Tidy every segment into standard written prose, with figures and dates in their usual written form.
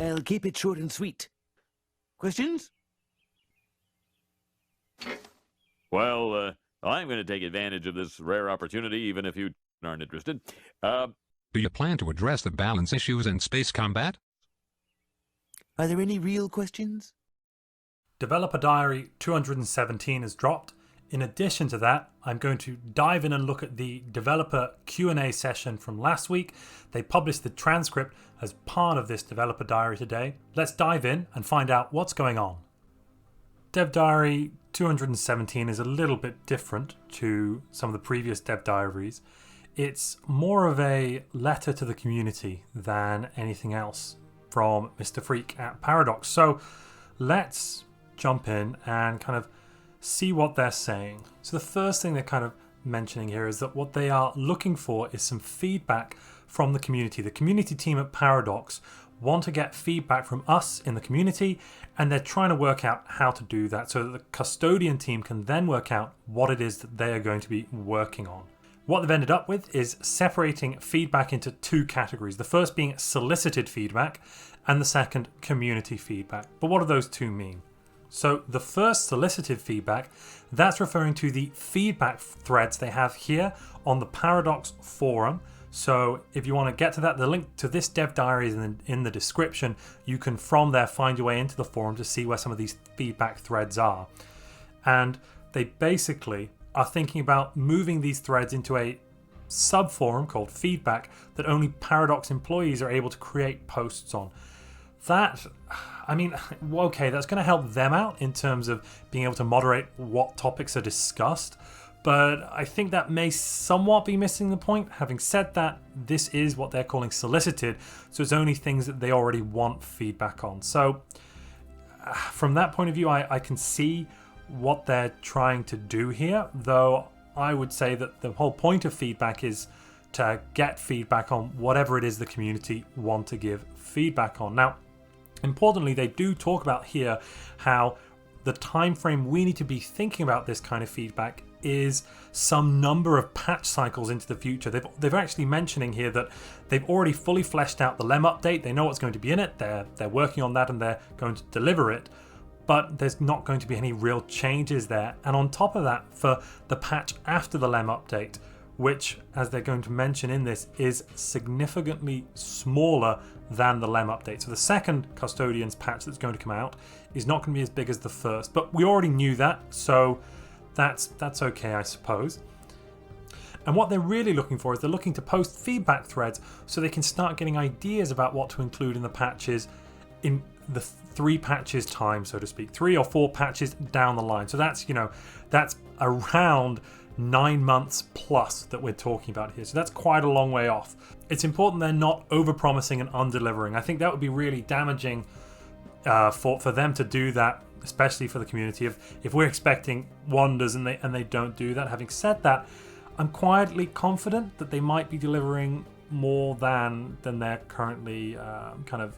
I'll keep it short and sweet. Questions? Well, I'm going to take advantage of this rare opportunity, even if you aren't interested. Do you plan to address the balance issues in space combat? Are there any real questions? Developer Diary 217 is dropped. In addition to that, I'm going to dive in and look at the developer Q&A session from last week. They published the transcript as part of this Developer Diary today. Let's dive in and find out what's going on. Dev Diary 217 is a little bit different to some of the previous Dev Diaries. It's more of a letter to the community than anything else from Mr. Freak at Paradox. So let's jump in and kind of see what they're saying. So the first thing they're kind of mentioning here is that what they are looking for is some feedback from the community. The community team at Paradox want to get feedback from us in the community, and they're trying to work out how to do that so that the custodian team can then work out what it is that they are going to be working on. What they've ended up with is separating feedback into two categories. The first being solicited feedback and the second community feedback. But what do those two mean? So the first solicited feedback, that's referring to the feedback threads they have here on the Paradox forum. So if you want to get to that, the link to this dev diary is in the description. You can from there find your way into the forum to see where some of these feedback threads are. And they basically are thinking about moving these threads into a sub-forum called feedback that only Paradox employees are able to create posts on. That, I mean, okay, that's going to help them out in terms of being able to moderate what topics are discussed, but I think that may somewhat be missing the point. Having said that, this is what they're calling solicited, so it's only things that they already want feedback on. So from that point of view, I can see what they're trying to do here, though I would say that the whole point of feedback is to get feedback on whatever it is the community want to give feedback on. Now, importantly, they do talk about here how the time frame we need to be thinking about this kind of feedback is some number of patch cycles into the future. They've actually mentioning here that they've already fully fleshed out the LEM update. They know what's going to be in it. They're working on that and they're going to deliver it. But there's not going to be any real changes there. And on top of that, for the patch after the LEM update, which, as they're going to mention in this, is significantly smaller than the LEM update. So the second Custodians patch that's going to come out is not going to be as big as the first. But we already knew that, so that's okay, I suppose. And what they're really looking for is they're looking to post feedback threads so they can start getting ideas about what to include in the patches in the 3 patches time, so to speak, 3 or 4 patches down the line. So that's, that's around 9 months plus that we're talking about here. So that's quite a long way off. It's important they're not over-promising and under-delivering. I think that would be really damaging for them to do that, especially for the community. If we're expecting wonders and they don't do that. Having said that, I'm quietly confident that they might be delivering more than they're currently kind of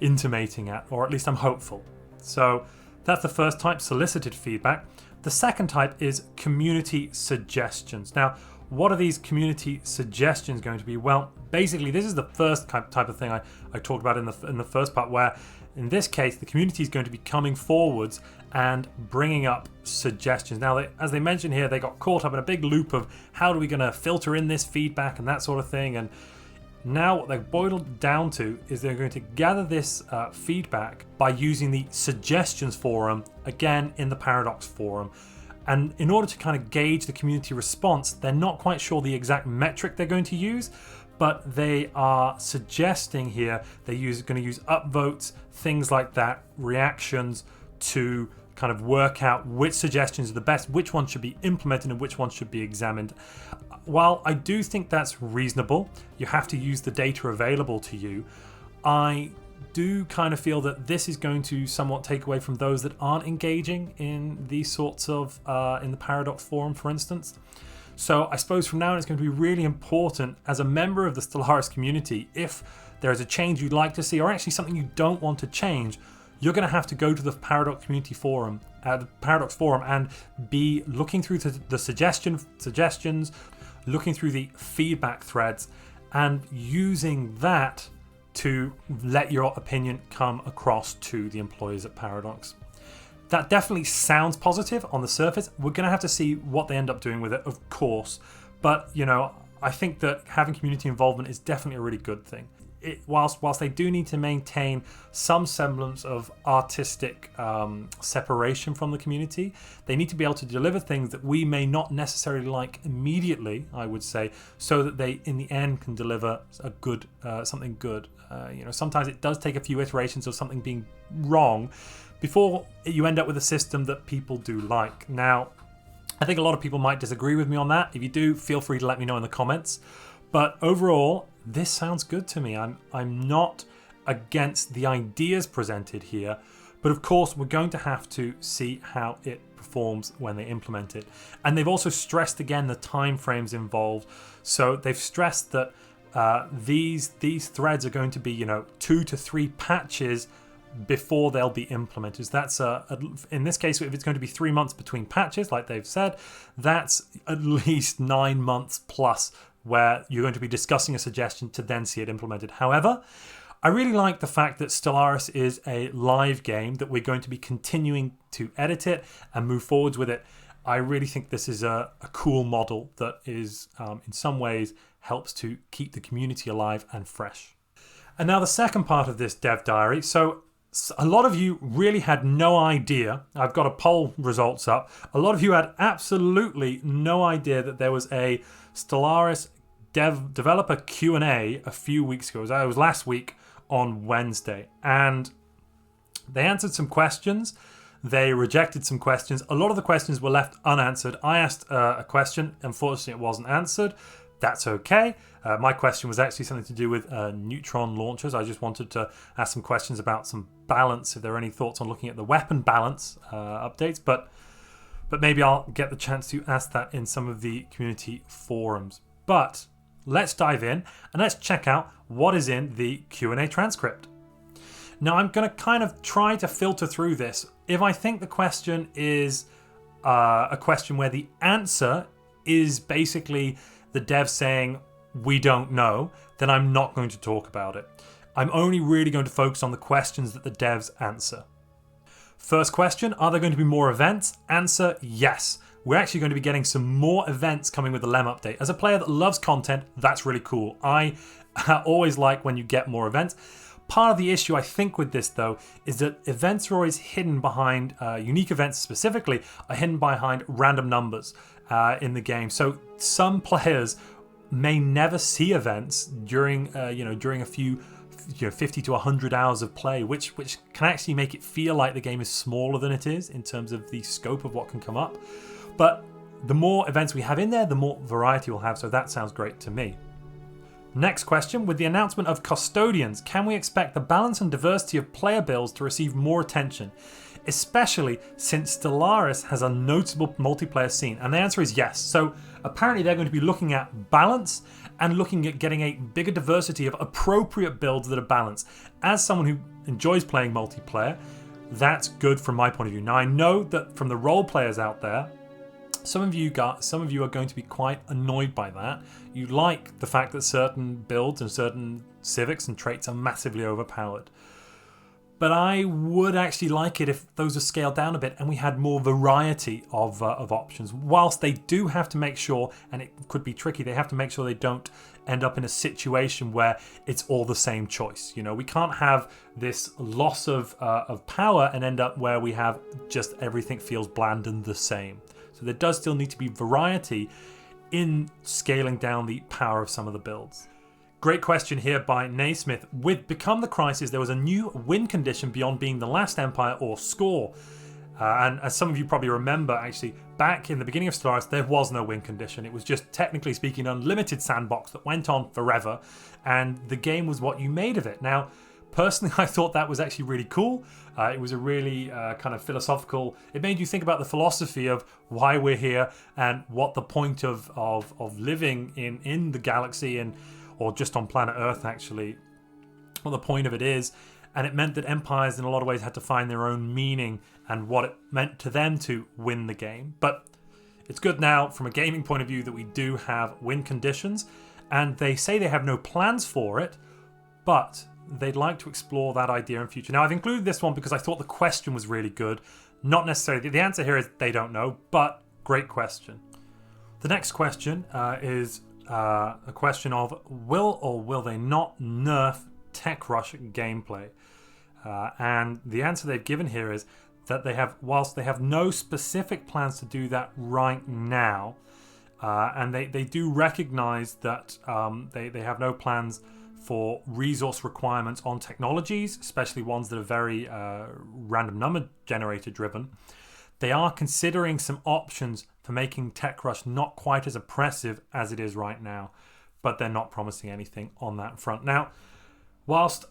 intimating at, or at least I'm hopeful. So that's the first type, solicited feedback. The second type is community suggestions. Now, what are these community suggestions going to be? Well, basically, this is the first type of thing I talked about in the first part, where in this case, the community is going to be coming forwards and bringing up suggestions. Now, as they mentioned here, they got caught up in a big loop of how are we going to filter in this feedback and that sort of thing. And now what they've boiled down to is they're going to gather this feedback by using the suggestions forum, again in the Paradox forum. And in order to kind of gauge the community response, they're not quite sure the exact metric they're going to use, but they are suggesting here they're going to use upvotes, things like that, reactions, to kind of work out which suggestions are the best, which ones should be implemented and which ones should be examined. While I do think that's reasonable, you have to use the data available to you, I do kind of feel that this is going to somewhat take away from those that aren't engaging in these sorts of, in the Paradox forum, for instance. So I suppose from now on it's going to be really important as a member of the Stellaris community, if there is a change you'd like to see, or actually something you don't want to change, you're going to have to go to the Paradox community forum, the Paradox forum, and be looking through the suggestions, looking through the feedback threads, and using that to let your opinion come across to the employees at Paradox. That definitely sounds positive on the surface. We're going to have to see what they end up doing with it, of course. But, you know, I think that having community involvement is definitely a really good thing. Whilst they do need to maintain some semblance of artistic separation from the community, they need to be able to deliver things that we may not necessarily like immediately, I would say, so that they, in the end, can deliver a good something good. You know, sometimes it does take a few iterations of something being wrong before you end up with a system that people do like. Now, I think a lot of people might disagree with me on that. If you do, feel free to let me know in the comments. But overall, this sounds good to me. I'm not against the ideas presented here, but of course we're going to have to see how it performs when they implement it. And they've also stressed again the time frames involved. So they've stressed that these threads are going to be, you know, 2 to 3 patches before they'll be implemented. That's in this case, if it's going to be 3 months between patches, like they've said, that's at least 9 months plus where you're going to be discussing a suggestion to then see it implemented. However, I really like the fact that Stellaris is a live game, that we're going to be continuing to edit it and move forwards with it. I really think this is a cool model that is, in some ways, helps to keep the community alive and fresh. And now the second part of this dev diary. So a lot of you really had no idea. I've got a poll results up. A lot of you had absolutely no idea that there was a Stellaris developer Q&A a few weeks ago. It was last week on Wednesday. And they answered some questions. They rejected some questions. A lot of the questions were left unanswered. I asked a question. Unfortunately, it wasn't answered. That's okay. My question was actually something to do with neutron launchers. I just wanted to ask some questions about some balance, if there are any thoughts on looking at the weapon balance updates. But maybe I'll get the chance to ask that in some of the community forums. But let's dive in and let's check out what is in the Q&A transcript. Now, I'm going to kind of try to filter through this. If I think the question is a question where the answer is basically the dev saying, we don't know, then I'm not going to talk about it. I'm only really going to focus on the questions that the devs answer. First question, are there going to be more events? Answer, yes. We're actually going to be getting some more events coming with the LEM update. As a player that loves content, that's really cool. I always like when you get more events. Part of the issue, I think, with this, though, is that events are always hidden behind, unique events specifically, are hidden behind random numbers in the game. So some players may never see events during a few 50 to 100 hours of play, which can actually make it feel like the game is smaller than it is in terms of the scope of what can come up. But the more events we have in there, the more variety we'll have, so that sounds great to me. Next question, with the announcement of custodians, can we expect the balance and diversity of player builds to receive more attention, especially since Stellaris has a notable multiplayer scene? And the answer is yes. So apparently they're going to be looking at balance and looking at getting a bigger diversity of appropriate builds that are balanced. As someone who enjoys playing multiplayer, that's good from my point of view. Now, I know that from the role players out there, some of you are going to be quite annoyed by that. You like the fact that certain builds and certain civics and traits are massively overpowered. But I would actually like it if those are scaled down a bit and we had more variety of options. Whilst they do have to make sure, and it could be tricky, they have to make sure they don't end up in a situation where it's all the same choice. You know, we can't have this loss of power and end up where we have just everything feels bland and the same. So there does still need to be variety in scaling down the power of some of the builds. Great question here by Naismith. With Become the Crisis, there was a new win condition beyond being the last empire or score. And as some of you probably remember, actually, back in the beginning of Stellaris, there was no win condition. It was just, technically speaking, an unlimited sandbox that went on forever, and the game was what you made of it. Now, personally, I thought that was actually really cool. It was a really kind of philosophical, it made you think about the philosophy of why we're here and what the point of living in the galaxy or just on planet Earth, actually, what the point of it is. And it meant that empires in a lot of ways had to find their own meaning and what it meant to them to win the game. But it's good now from a gaming point of view that we do have win conditions, and they say they have no plans for it, but they'd like to explore that idea in future. Now, I've included this one because I thought the question was really good. Not necessarily, the answer here is they don't know, but great question. The next question is a question of will or will they not nerf Tech Rush gameplay? And the answer they've given here is that they have, whilst they have no specific plans to do that right now, and they do recognize that they have no plans for resource requirements on technologies, especially ones that are very random number generator driven. They are considering some options for making Tech Rush not quite as oppressive as it is right now, but they're not promising anything on that front. Now, whilst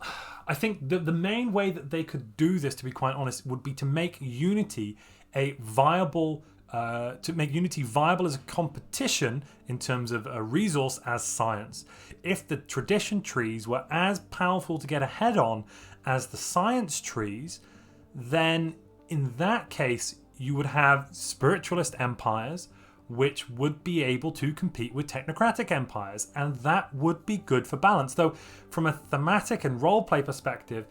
I think the main way that they could do this, to be quite honest, would be to make Unity a viable, as a competition in terms of a resource as science. If the tradition trees were as powerful to get ahead on as the science trees, then in that case you would have spiritualist empires which would be able to compete with technocratic empires, and that would be good for balance. Though from a thematic and roleplay perspective,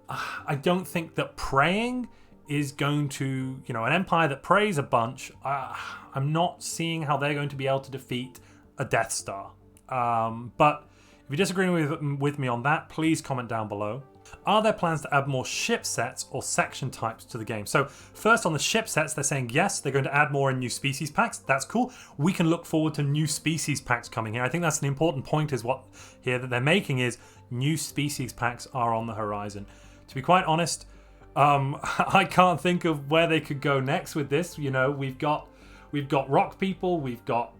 I don't think that praying is going to, an empire that prays a bunch, I'm not seeing how they're going to be able to defeat a Death Star. But if you disagree with me on that, please comment down below. Are there plans to add more ship sets or section types to the game? So first, on the ship sets, they're saying yes, they're going to add more in new species packs. That's cool. We can look forward to new species packs coming here. I think that's an important point, is what here that they're making is new species packs are on the horizon. To be quite honest, I can't think of where they could go next with this. We've got rock people, we've got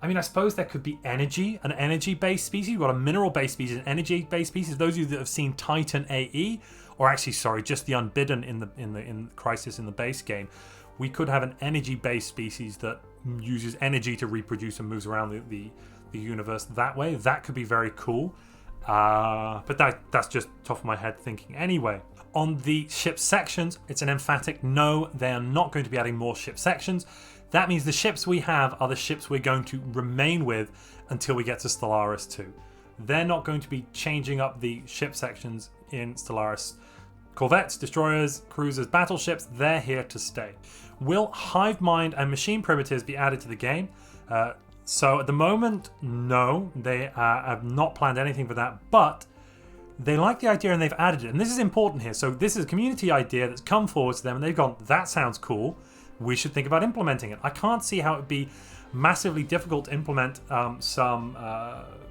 I suppose there could be an energy-based species. We've got a mineral-based species, an energy-based species. Those of you that have seen Titan AE, or actually, sorry, just the Unbidden in Crisis in the base game, we could have an energy-based species that uses energy to reproduce and moves around the universe that way. That could be very cool. But that's just top of my head thinking anyway. On the ship sections, it's an emphatic no, they are not going to be adding more ship sections. That means the ships we have are the ships we're going to remain with until we get to Stellaris 2. They're not going to be changing up the ship sections in Stellaris. Corvettes, destroyers, cruisers, battleships, they're here to stay. Will hive mind and machine primitives be added to the game? So at the moment, no, they have not planned anything for that, but they like the idea and they've added it. And this is important here. So this is a community idea that's come forward to them and they've gone, that sounds cool. We should think about implementing it. I can't see how it would be massively difficult to implement some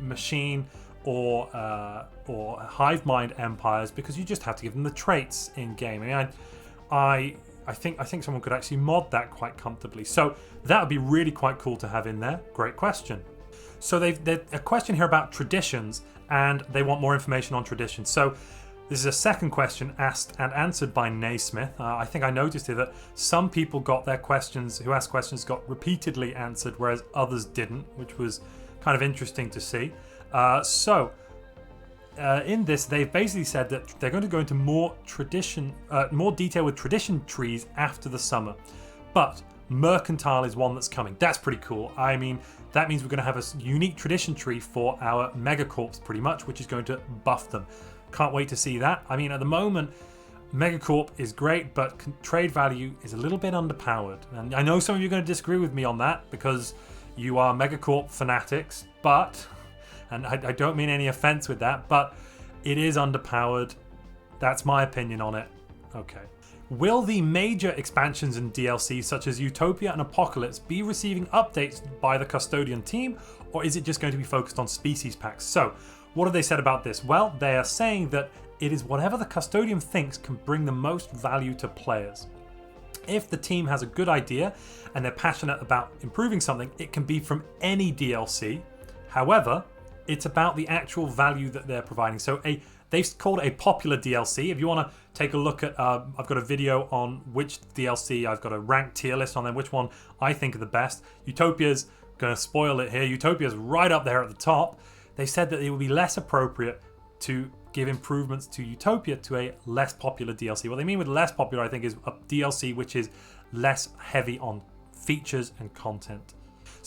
machine or hive mind empires, because you just have to give them the traits in game. I think someone could actually mod that quite comfortably. So that would be really quite cool to have in there. Great question. So they've a question here about traditions, and they want more information on traditions. So this is a second question asked and answered by Naismith. I think I noticed here that some people got their questions, who asked questions, got repeatedly answered, whereas others didn't, which was kind of interesting to see. In this, they've basically said that they're going to go into more detail with tradition trees after the summer. But Mercantile is one that's coming. That's pretty cool. I mean, that means we're going to have a unique tradition tree for our megacorps, pretty much, which is going to buff them. Can't wait to see that. I mean, at the moment, Megacorp is great, but trade value is a little bit underpowered. And I know some of you are going to disagree with me on that because you are Megacorp fanatics, and I don't mean any offense with that, but it is underpowered. That's my opinion on it. Okay. Will the major expansions and DLC such as Utopia and Apocalypse be receiving updates by the Custodian team, or is it just going to be focused on species packs? So, what have they said about this? Well, they are saying that it is whatever the Custodian thinks can bring the most value to players. If the team has a good idea and they're passionate about improving something, it can be from any DLC. However, it's about the actual value that they're providing. So they've called it a popular DLC. If you want to take a look at, I've got a video on which DLC, I've got a ranked tier list on them, which one I think are the best. Utopia's going to spoil it here. Utopia's right up there at the top. They said that it would be less appropriate to give improvements to Utopia to a less popular DLC. What they mean with less popular, I think, is a DLC which is less heavy on features and content.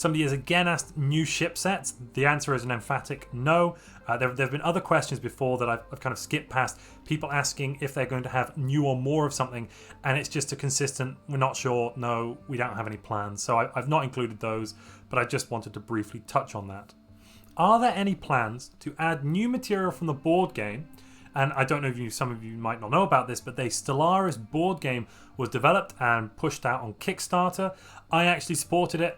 Somebody has again asked new ship sets. The answer is an emphatic no. There have been other questions before that I've kind of skipped past. People asking if they're going to have new or more of something, and it's just a consistent, we're not sure, no, we don't have any plans. So I've not included those, but I just wanted to briefly touch on that. Are there any plans to add new material from the board game? And I don't know if some of you might not know about this, but the Stellaris board game was developed and pushed out on Kickstarter. I actually supported it.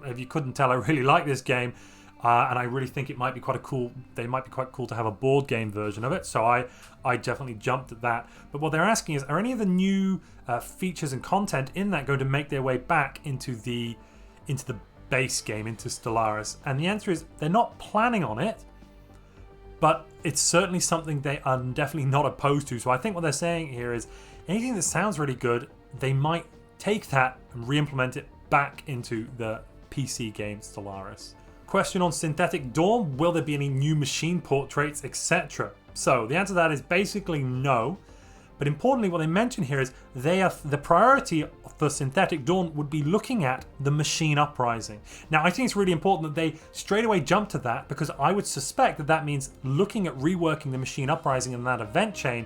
If you couldn't tell, I really like this game, and I really think it might be quite cool. They might be quite cool to have a board game version of it. So I definitely jumped at that. But what they're asking is, are any of the new features and content in that going to make their way back into the base game, into Stellaris? And the answer is they're not planning on it. But it's certainly something they are definitely not opposed to. So I think what they're saying here is anything that sounds really good, they might take that and re-implement it back into the PC game Stellaris. Question on Synthetic Dawn, will there be any new machine portraits, etc.? So the answer to that is basically no. But importantly, what they mention here is the priority for Synthetic Dawn would be looking at the machine uprising. Now, I think it's really important that they straight away jump to that, because I would suspect that that means looking at reworking the machine uprising in that event chain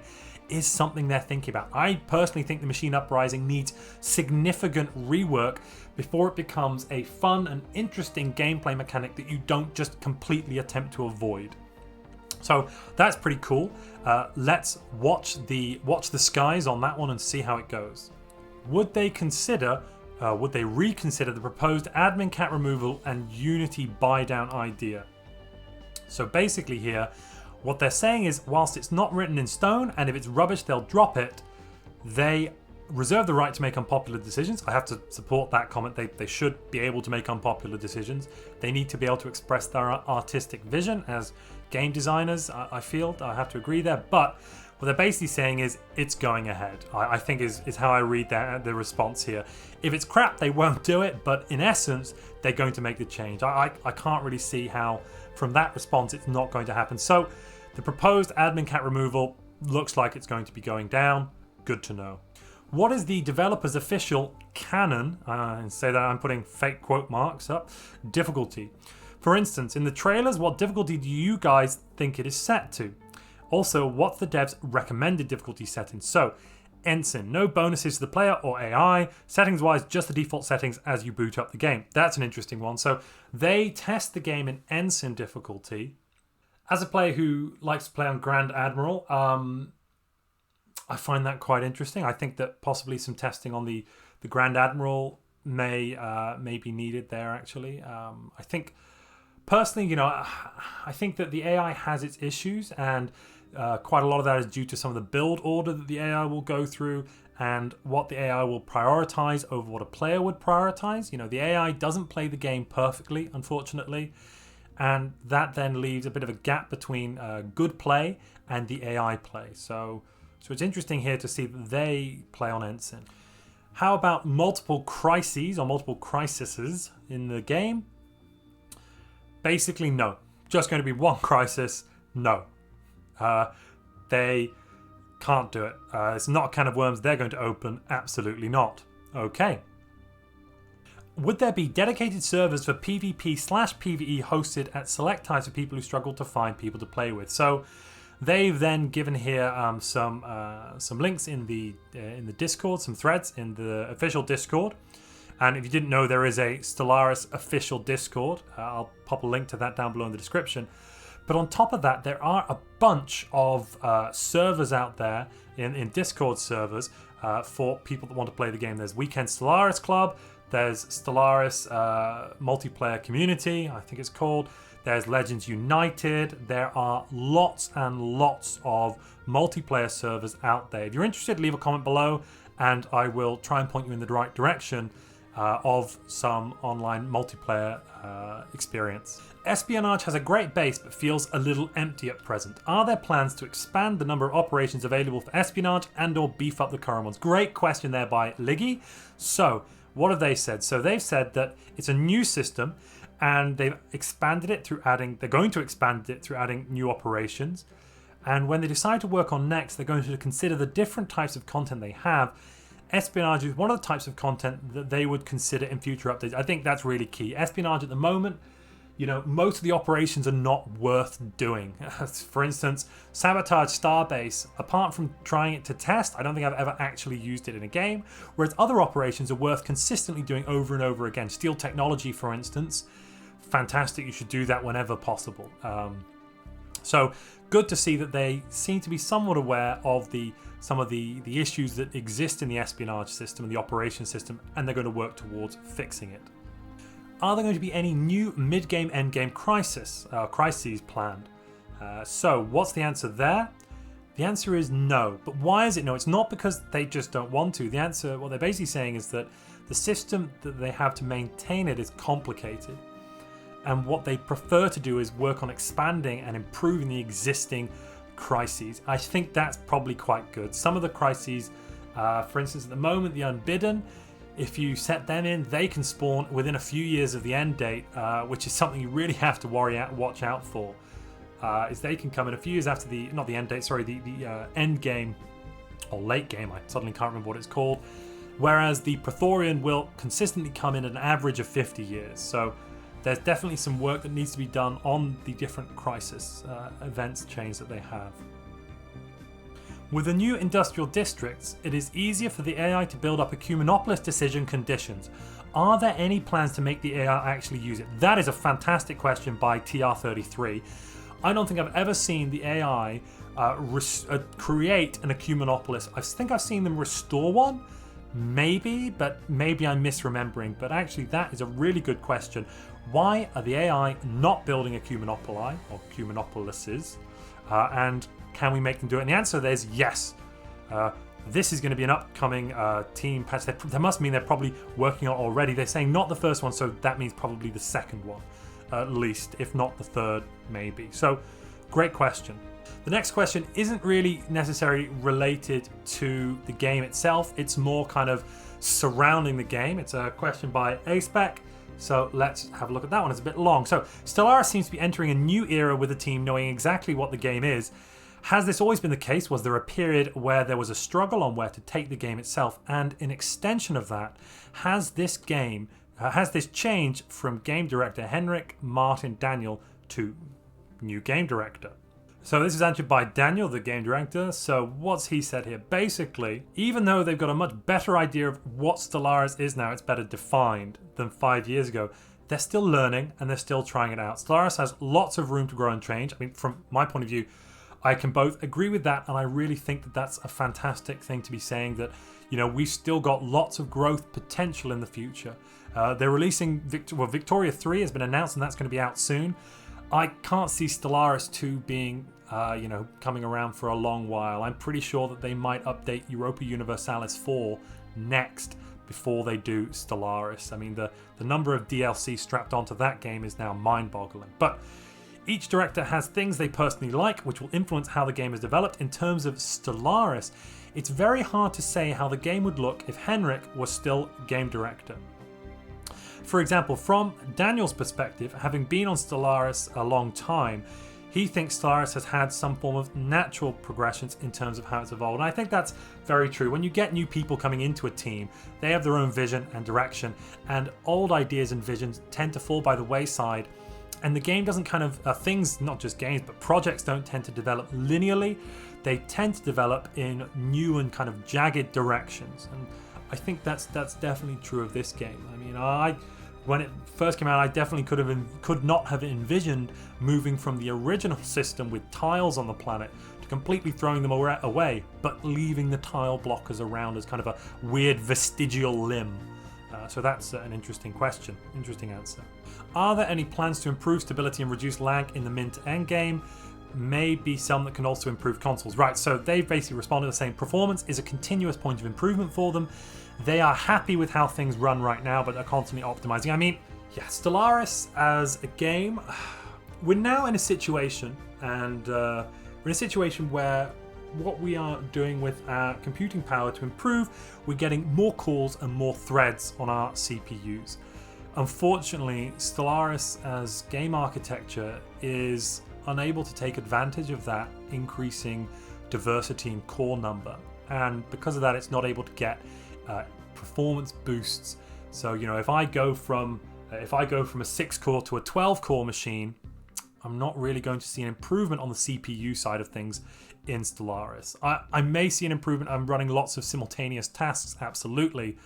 is something they're thinking about. I personally think the machine uprising needs significant rework before it becomes a fun and interesting gameplay mechanic that you don't just completely attempt to avoid. So that's pretty cool. Let's watch the skies on that one and see how it goes. Would they reconsider the proposed admin cat removal and Unity buy down idea? So basically here, what they're saying is, whilst it's not written in stone, and if it's rubbish they'll drop it, they reserve the right to make unpopular decisions. I have to support that comment. They should be able to make unpopular decisions. They need to be able to express their artistic vision as game designers. I feel I have to agree there, but what they're basically saying is it's going ahead. I think is how I read the response here. If it's crap, they won't do it, but in essence, they're going to make the change. I can't really see how from that response it's not going to happen. So the proposed admin cat removal looks like it's going to be going down. Good to know. What is the developer's official canon, and say that I'm putting fake quote marks up, difficulty? For instance, in the trailers, what difficulty do you guys think it is set to? Also, what's the dev's recommended difficulty setting? So, Ensign, no bonuses to the player or AI. Settings-wise, just the default settings as you boot up the game. That's an interesting one. So, they test the game in Ensign difficulty. As a player who likes to play on Grand Admiral, I find that quite interesting. I think that possibly some testing on the Grand Admiral may be needed there, actually. I think, personally, I think that the AI has its issues, and quite a lot of that is due to some of the build order that the AI will go through and what the AI will prioritize over what a player would prioritize. The AI doesn't play the game perfectly, unfortunately, and that then leaves a bit of a gap between good play and the AI play. So it's interesting here to see that they play on Ensign. How about multiple crises or multiple crises in the game? Basically, no. Just going to be one crisis, no. They can't do it. It's not a can of worms they're going to open, absolutely not. Okay. Would there be dedicated servers for PvP/PvE hosted at select times for people who struggle to find people to play with? So they've then given here some links in the Discord, some threads in the official Discord. And if you didn't know, there is a Stellaris official Discord. I'll pop a link to that down below in the description. But on top of that, there are a bunch of servers out there in Discord servers for people that want to play the game. There's Weekend Stellaris Club. There's Stellaris Multiplayer Community, I think it's called. There's Legends United. There are lots and lots of multiplayer servers out there. If you're interested, leave a comment below and I will try and point you in the right direction of some online multiplayer experience. Espionage has a great base but feels a little empty at present. Are there plans to expand the number of operations available for espionage and or beef up the current ones? Great question there by Liggy. So what have they said? So they've said that it's a new system and they've expanded it through adding, they're going to expand it through adding new operations. And when they decide to work on next, they're going to consider the different types of content they have. espionage is one of the types of content that they would consider in future updates. I think that's really key. Espionage at the moment, you know, most of the operations are not worth doing. For instance, Sabotage Starbase, apart from trying it to test, I don't think I've ever actually used it in a game, whereas other operations are worth consistently doing over and over again. Steal Technology, for instance, fantastic. You should do that whenever possible. So good to see that they seem to be somewhat aware of some of the issues that exist in the espionage system and the operation system, and they're going to work towards fixing it. Are there going to be any new mid-game, end-game crises planned? So what's the answer there? The answer is no. But why is it no? It's not because they just don't want to. The answer, what they're basically saying is that the system that they have to maintain it is complicated. And what they prefer to do is work on expanding and improving the existing crises. I think that's probably quite good. Some of the crises, for instance, at the moment, the Unbidden, if you set them in, they can spawn within a few years of the end date, which is something you really have to watch out for. Is they can come in a few years after the end game or late game. I suddenly can't remember what it's called. Whereas the Praetorian will consistently come in at an average of 50 years. So there's definitely some work that needs to be done on the different crisis events chains that they have. With the new industrial districts, it is easier for the AI to build up Ecumenopolis decision conditions. Are there any plans to make the AI actually use it? That is a fantastic question by TR33. I don't think I've ever seen the AI create an Ecumenopolis. I think I've seen them restore one, maybe, but maybe I'm misremembering. But actually, that is a really good question. Why are the AI not building Ecumenopoli or Ecumenopolises? And can we make them do it? And the answer there is yes. This is going to be an upcoming team patch. That must mean they're probably working on it already. They're saying not the first one, so that means probably the second one, at least, if not the third, maybe. So, great question. The next question isn't really necessarily related to the game itself. It's more kind of surrounding the game. It's a question by ASPEC. So let's have a look at that one. It's a bit long. So Stellaris seems to be entering a new era with the team knowing exactly what the game is. Has this always been the case? Was there a period where there was a struggle on where to take the game itself? And in extension of that, has this changed from game director Henrik Martin Daniel to new game director? So this is answered by Daniel, the game director. So what's he said here? Basically, even though they've got a much better idea of what Stellaris is now, it's better defined than 5 years ago, they're still learning and they're still trying it out. Stellaris has lots of room to grow and change. I mean, from my point of view, I can both agree with that, and I really think that that's a fantastic thing to be saying, that, you know, we've still got lots of growth potential in the future. They're releasing Victoria 3 has been announced, and that's going to be out soon. I can't see Stellaris 2 being, coming around for a long while. I'm pretty sure that they might update Europa Universalis 4 next before they do Stellaris. I mean, the number of DLC strapped onto that game is now mind-boggling. But each director has things they personally like, which will influence how the game is developed. In terms of Stellaris, it's very hard to say how the game would look if Henrik was still game director. For example, from Daniel's perspective, having been on Stellaris a long time, he thinks Stellaris has had some form of natural progressions in terms of how it's evolved. And I think that's very true. When you get new people coming into a team, they have their own vision and direction, and old ideas and visions tend to fall by the wayside. And the game doesn't things, not just games, but projects don't tend to develop linearly. They tend to develop in new and kind of jagged directions. And I think that's definitely true of this game. I mean, when it first came out, I definitely could not have envisioned moving from the original system with tiles on the planet to completely throwing them away, but leaving the tile blockers around as kind of a weird vestigial limb. So that's an interesting question, interesting answer. Are there any plans to improve stability and reduce lag in the mint end game? Maybe some that can also improve consoles. Right, so they've basically responded to saying performance is a continuous point of improvement for them. They are happy with how things run right now, but are constantly optimizing. I mean, yeah, Stellaris as a game, we're now in a situation, and we're in a situation where what we are doing with our computing power to improve, we're getting more cores and more threads on our CPUs. Unfortunately, Stellaris as game architecture is unable to take advantage of that increasing diversity in core number, and because of that, it's not able to get performance boosts. So if I go from a 6-core to a 12-core machine, I'm not really going to see an improvement on the CPU side of things in Stellaris. I may see an improvement. I'm running lots of simultaneous tasks, absolutely,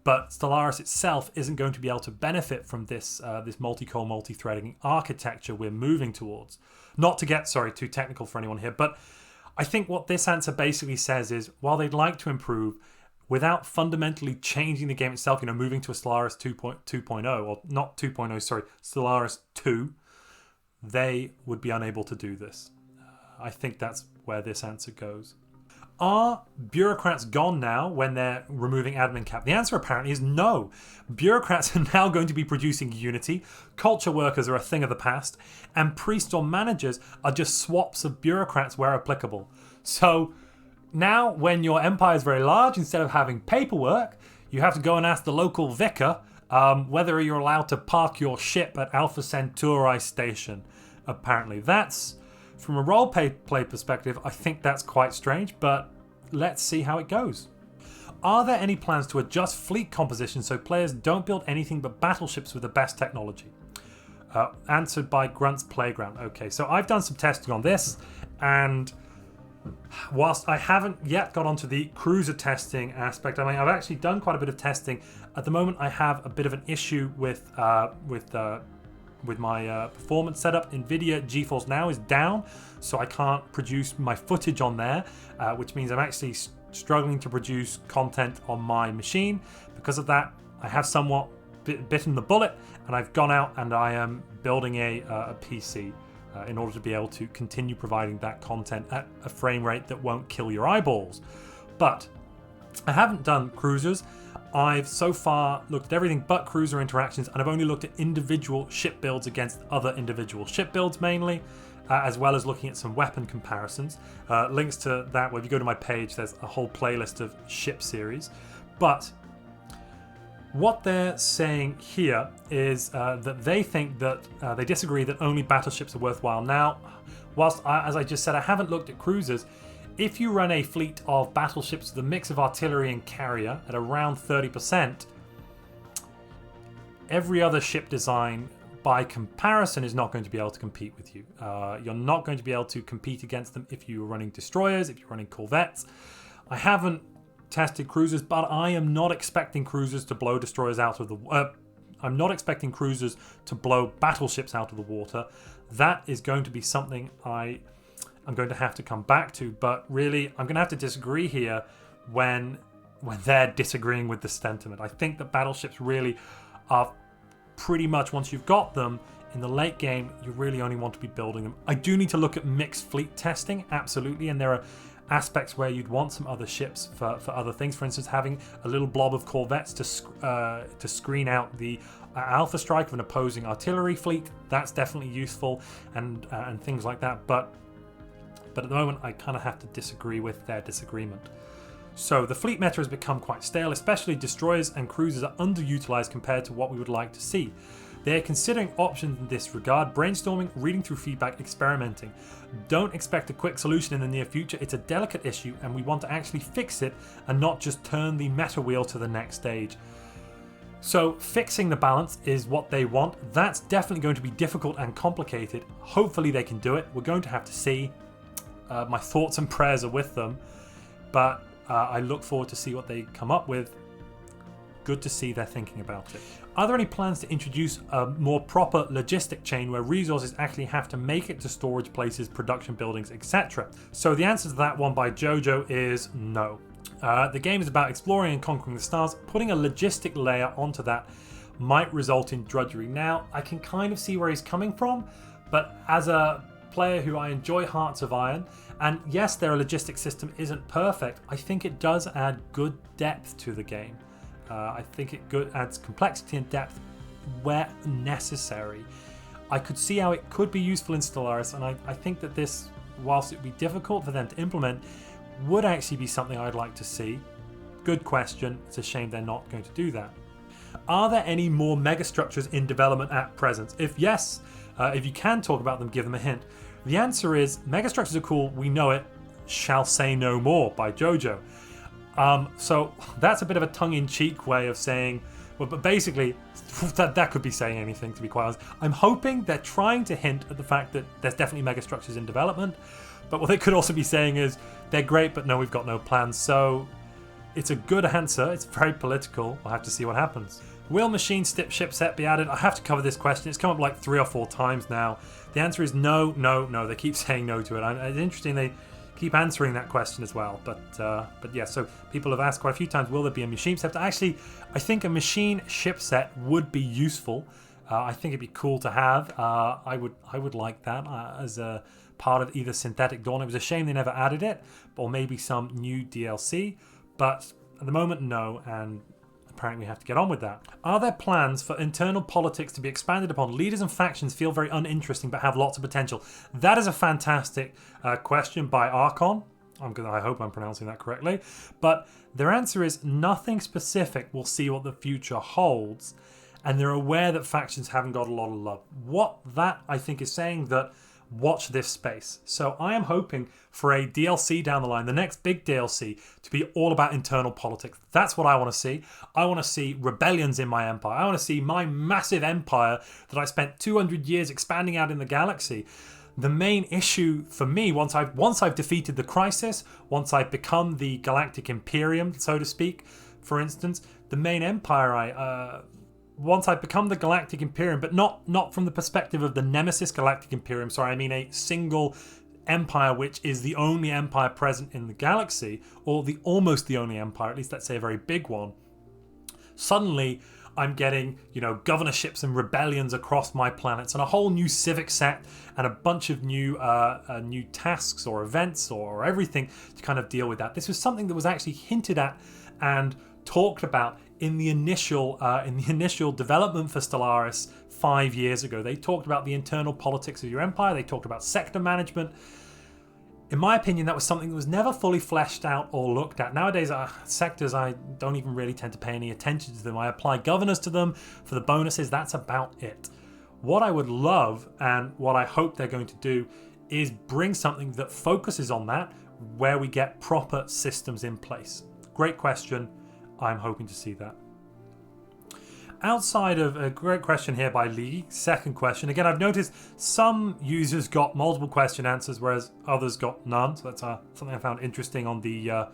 but Stellaris itself isn't going to be able to benefit from this multi-core, multi-threading architecture we're moving towards. Not to get, too technical for anyone here, but I think what this answer basically says is, while they'd like to improve, without fundamentally changing the game itself, moving to a Stellaris 2.0, or not 2.0, Stellaris 2, they would be unable to do this. I think that's where this answer goes. Are bureaucrats gone now when they're removing admin cap? The answer apparently is no. Bureaucrats are now going to be producing Unity, culture workers are a thing of the past, and priests or managers are just swaps of bureaucrats where applicable. So now when your empire is very large, instead of having paperwork, you have to go and ask the local vicar whether you're allowed to park your ship at Alpha Centauri station. Apparently that's, from a role-play perspective, I think that's quite strange, but let's see how it goes. Are there any plans to adjust fleet composition so players don't build anything but battleships with the best technology? Answered by Grunt's Playground. Okay, so I've done some testing on this, and whilst I haven't yet got onto the cruiser testing aspect, I mean, I've actually done quite a bit of testing. At the moment, I have a bit of an issue with my performance setup. NVIDIA GeForce Now is down, so I can't produce my footage on there, which means I'm actually struggling to produce content on my machine. Because of that, I have somewhat bitten the bullet, and I've gone out and I am building a PC in order to be able to continue providing that content at a frame rate that won't kill your eyeballs. But I haven't done cruisers. I've so far looked at everything but cruiser interactions, and I've only looked at individual ship builds against other individual ship builds mainly, as well as looking at some weapon comparisons. Links to that, if you go to my page, there's a whole playlist of ship series. But what they're saying here is that they think that they disagree that only battleships are worthwhile. Now, whilst as I just said, I haven't looked at cruisers, if you run a fleet of battleships with a mix of artillery and carrier at around 30%, every other ship design by comparison is not going to be able to compete with you. You're not going to be able to compete against them if you're running destroyers, if you're running corvettes. I haven't tested cruisers, but I am not expecting cruisers to blow destroyers out of the I'm not expecting cruisers to blow battleships out of the water. That is going to be something I'm going to have to come back to, but really I'm going to have to disagree here when they're disagreeing with the sentiment. I think that battleships really are pretty much, once you've got them in the late game, you really only want to be building them. I do need to look at mixed fleet testing, absolutely, and there are aspects where you'd want some other ships for other things. For instance, having a little blob of corvettes to screen out the alpha strike of an opposing artillery fleet, that's definitely useful, and things like that. But at the moment, I kind of have to disagree with their disagreement. So the fleet meta has become quite stale, especially destroyers and cruisers are underutilized compared to what we would like to see. They are considering options in this regard, brainstorming, reading through feedback, experimenting. Don't expect a quick solution in the near future. It's a delicate issue and we want to actually fix it and not just turn the meta wheel to the next stage. So fixing the balance is what they want. That's definitely going to be difficult and complicated. Hopefully they can do it. We're going to have to see. My thoughts and prayers are with them, but I look forward to see what they come up with. Good to see they're thinking about it. Are there any plans to introduce a more proper logistic chain where resources actually have to make it to storage places, production buildings, etc.? So the answer to that one by Jojo is no. The game is about exploring and conquering the stars. Putting a logistic layer onto that might result in drudgery. Now, I can kind of see where he's coming from, but as a player who I enjoy Hearts of Iron, and yes, their logistic system isn't perfect, I think it does add good depth to the game. I think it adds complexity and depth where necessary. I could see how it could be useful in Stellaris, and I think that this, whilst it would be difficult for them to implement, would actually be something I'd like to see. Good question. It's a shame they're not going to do that. Are there any more megastructures in development at present? If yes, if you can talk about them, give them a hint. The answer is megastructures are cool, we know it, shall say no more by Jojo. So that's a bit of a tongue-in-cheek way of saying, well, but basically, that could be saying anything, to be quite honest. I'm hoping they're trying to hint at the fact that there's definitely megastructures in development, but what they could also be saying is, they're great, but no, we've got no plans. So it's a good answer. It's very political. We'll have to see what happens. Will machine ship set be added? I have to cover this question. It's come up like 3 or 4 times now. The answer is no, no, no. They keep saying no to it. It's interesting they keep answering that question as well. But yeah, so people have asked quite a few times, will there be a machine set? Actually, I think a machine ship set would be useful. I think it'd be cool to have. I would like that as a part of either Synthetic Dawn. It was a shame they never added it, or maybe some new DLC. But at the moment, no, and apparently we have to get on with that. Are there plans for internal politics to be expanded upon? Leaders and factions feel very uninteresting but have lots of potential. That is a fantastic question by Archon. I hope I'm pronouncing that correctly. But their answer is nothing specific. We'll see what the future holds. And they're aware that factions haven't got a lot of love. What that, I think, is saying that watch this space. So I am hoping for a DLC down the line, the next big DLC, to be all about internal politics. That's what I want to see. I want to see rebellions in my empire. I want to see my massive empire that I spent 200 years expanding out in the galaxy. The main issue for me, once I've defeated the crisis, once I've become the galactic imperium, so to speak, for instance, the main empire once I've become the Galactic Imperium, but not from the perspective of the Nemesis Galactic Imperium, sorry, I mean a single empire which is the only empire present in the galaxy, or almost the only empire, at least let's say a very big one. Suddenly, I'm getting, governorships and rebellions across my planets, and a whole new civic set, and a bunch of new tasks or events or everything to kind of deal with that. This was something that was actually hinted at and talked about in the initial development for Stellaris 5 years ago. They talked about the internal politics of your empire. They talked about sector management. In my opinion, that was something that was never fully fleshed out or looked at. Nowadays, sectors, I don't even really tend to pay any attention to them. I apply governors to them for the bonuses. That's about it. What I would love, and what I hope they're going to do, is bring something that focuses on that, where we get proper systems in place. Great question. I'm hoping to see that. Outside of a great question here by Lee, second question. Again, I've noticed some users got multiple question answers, whereas others got none. So that's something I found interesting on the,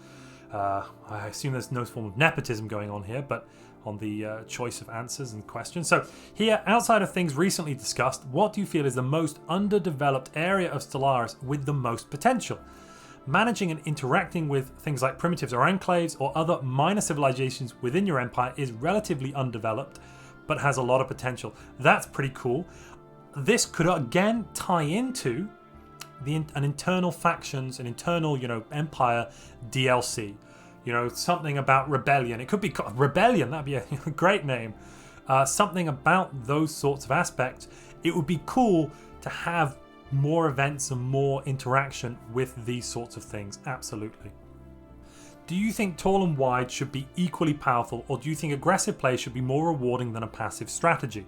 I assume there's no form of nepotism going on here, but on the choice of answers and questions. So here, outside of things recently discussed, what do you feel is the most underdeveloped area of Stellaris with the most potential? Managing and interacting with things like primitives or enclaves or other minor civilizations within your empire is relatively undeveloped, but has a lot of potential. That's pretty cool. This could again tie into an internal factions, an internal, empire DLC. Something about rebellion. It could be rebellion. That'd be a great name. Something about those sorts of aspects. It would be cool to have more events and more interaction with these sorts of things. Absolutely. Do you think tall and wide should be equally powerful, or do you think aggressive play should be more rewarding than a passive strategy?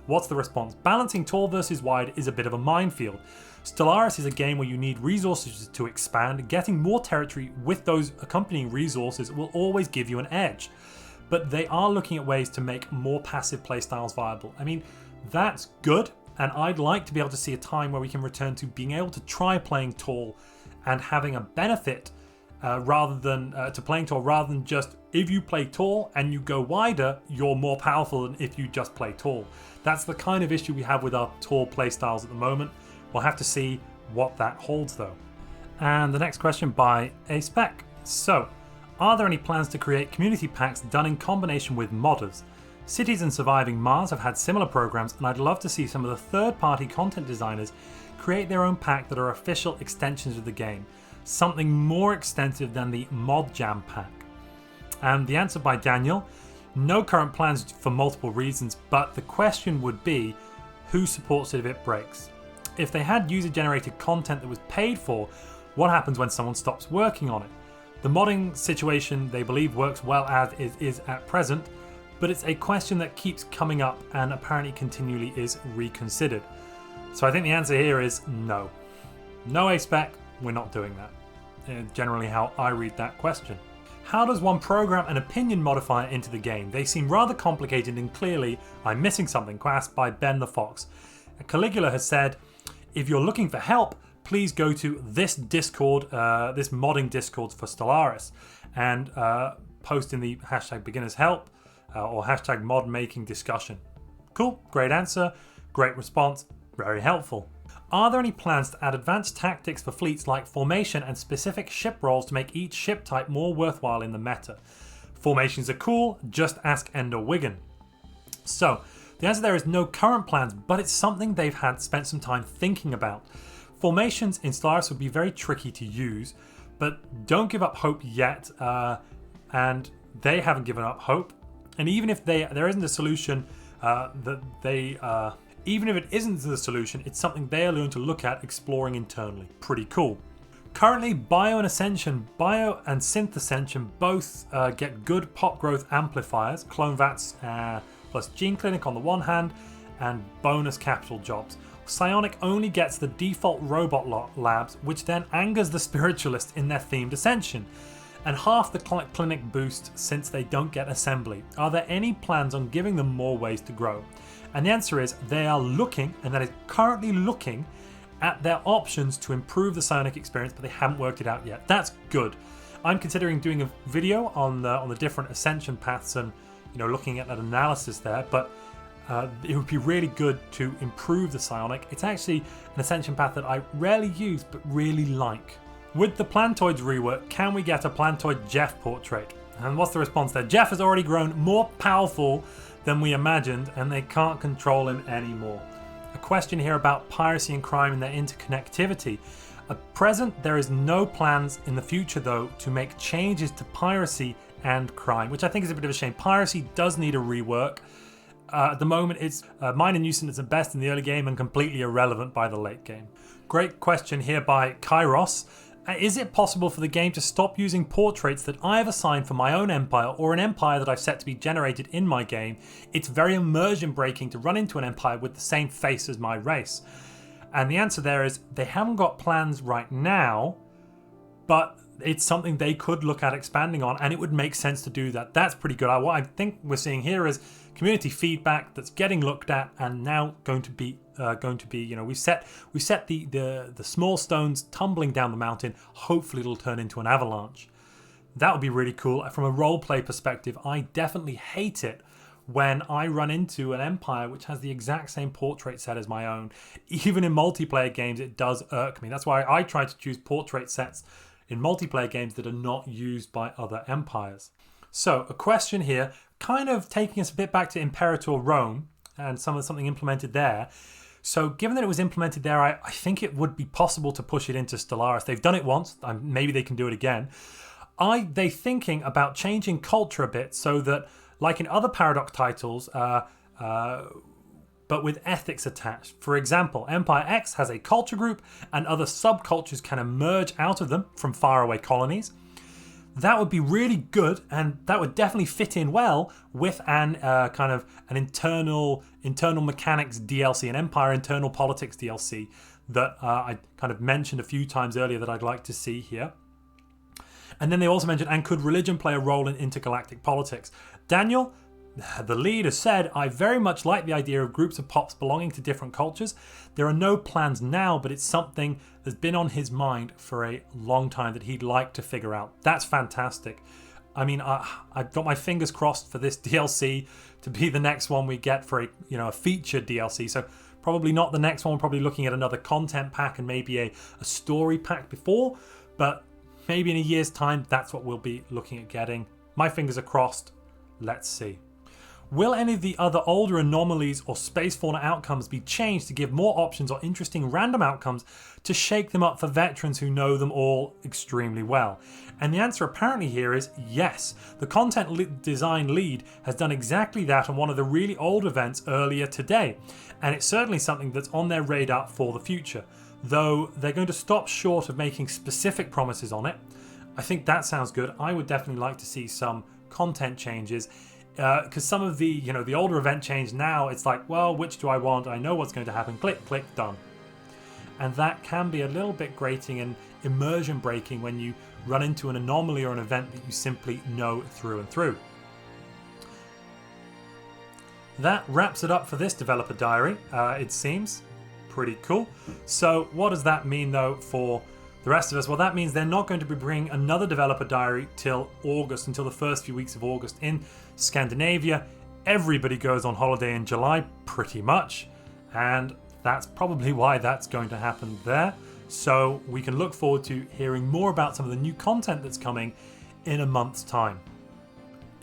What's the response? Balancing tall versus wide is a bit of a minefield. Stellaris is a game where you need resources to expand. Getting more territory with those accompanying resources will always give you an edge. But they are looking at ways to make more passive playstyles viable. I mean, that's good. And I'd like to be able to see a time where we can return to being able to try playing tall and having a benefit rather than to playing tall, rather than just if you play tall and you go wider, you're more powerful than if you just play tall. That's the kind of issue we have with our tall playstyles at the moment. We'll have to see what that holds though. And the next question by A Spec. So, are there any plans to create community packs done in combination with modders? Cities and Surviving Mars have had similar programs, and I'd love to see some of the third-party content designers create their own pack that are official extensions of the game. Something more extensive than the Mod Jam pack. And the answer by Daniel, no current plans for multiple reasons, but the question would be, who supports it if it breaks? If they had user-generated content that was paid for, what happens when someone stops working on it? The modding situation, they believe, works well as it is at present, but it's a question that keeps coming up and apparently continually is reconsidered. So I think the answer here is no. No A-Spec, we're not doing that. Generally how I read that question. How does one program an opinion modifier into the game? They seem rather complicated and clearly I'm missing something. Asked by Ben the Fox. Caligula has said, if you're looking for help, please go to this Discord, this modding Discord for Stellaris, and post in the hashtag beginners help or hashtag mod making discussion. Cool, great answer, great response, very helpful. Are there any plans to add advanced tactics for fleets like formation and specific ship roles to make each ship type more worthwhile in the meta? Formations are cool, just ask Ender Wigan. So, the answer there is no current plans, but it's something they've spent some time thinking about. Formations in Stellaris would be very tricky to use, but don't give up hope yet, and they haven't given up hope. And even if there isn't a solution even if it isn't the solution, it's something they are going to look at exploring internally. Pretty cool. Currently, Bio and Synth Ascension both get good pop growth amplifiers, Clone Vats plus Gene Clinic on the one hand, and bonus capital jobs. Psionic only gets the default robot labs, which then angers the spiritualist in their themed ascension, and half the clinic boost since they don't get assembly. Are there any plans on giving them more ways to grow? And the answer is they are looking, and that is currently looking, at their options to improve the psionic experience, but they haven't worked it out yet. That's good. I'm considering doing a video on the different ascension paths and looking at that analysis there, but it would be really good to improve the psionic. It's actually an ascension path that I rarely use but really like. With the Plantoids rework, can we get a Plantoid Jeff portrait? And what's the response there? Jeff has already grown more powerful than we imagined, and they can't control him anymore. A question here about piracy and crime and their interconnectivity. At present, there is no plans in the future, though, to make changes to piracy and crime, which I think is a bit of a shame. Piracy does need a rework. At the moment, it's minor nuisance at best in the early game and completely irrelevant by the late game. Great question here by Kairos. Is it possible for the game to stop using portraits that I have assigned for my own empire or an empire that I've set to be generated in my game? It's very immersion breaking to run into an empire with the same face as my race. And the answer there is they haven't got plans right now, but it's something they could look at expanding on, and it would make sense to do that. That's pretty good. What I think we're seeing here is community feedback that's getting looked at and now going to be we set the small stones tumbling down the mountain. Hopefully it'll turn into an avalanche. That would be really cool. From a roleplay perspective, I definitely hate it when I run into an empire which has the exact same portrait set as my own. Even in multiplayer games, it does irk me. That's why I try to choose portrait sets in multiplayer games that are not used by other empires. So a question here, kind of taking us a bit back to Imperator Rome and something implemented there. So given that it was implemented there, I think it would be possible to push it into Stellaris. They've done it once, maybe they can do it again. Are they thinking about changing culture a bit so that, like in other Paradox titles, but with ethics attached? For example, Empire X has a culture group and other subcultures can emerge out of them from faraway colonies. That would be really good, and that would definitely fit in well with an internal mechanics DLC, an Empire internal politics DLC that I kind of mentioned a few times earlier that I'd like to see here. And then they also mentioned, and could religion play a role in intergalactic politics? Daniel, the lead, has said, I very much like the idea of groups of pops belonging to different cultures. There are no plans now, but it's something that's been on his mind for a long time that he'd like to figure out. That's fantastic. I mean, I've got my fingers crossed for this DLC to be the next one we get for a featured DLC. So probably not the next one. We're probably looking at another content pack and maybe a story pack before, but maybe in a year's time, that's what we'll be looking at getting. My fingers are crossed. Let's see. Will any of the other older anomalies or space fauna outcomes be changed to give more options or interesting random outcomes to shake them up for veterans who know them all extremely well? And the answer apparently here is yes. The content design lead has done exactly that on one of the really old events earlier today, and it's certainly something that's on their radar for the future, though they're going to stop short of making specific promises on it. I think that sounds good. I would definitely like to see some content changes. Because some of the older event change now, it's like, well, which do I want? I know what's going to happen. Click, click, done. And that can be a little bit grating and immersion breaking when you run into an anomaly or an event that you simply know through and through. That wraps it up for this developer diary, it seems. Pretty cool. So what does that mean though for the rest of us? Well, that means they're not going to be bringing another developer diary till August, until the first few weeks of August in Scandinavia. Everybody goes on holiday in July, pretty much, and that's probably why that's going to happen there. So we can look forward to hearing more about some of the new content that's coming in a month's time.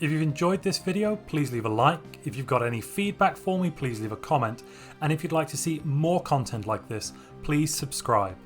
If you've enjoyed this video, please leave a like. If you've got any feedback for me, please leave a comment. And if you'd like to see more content like this, please subscribe.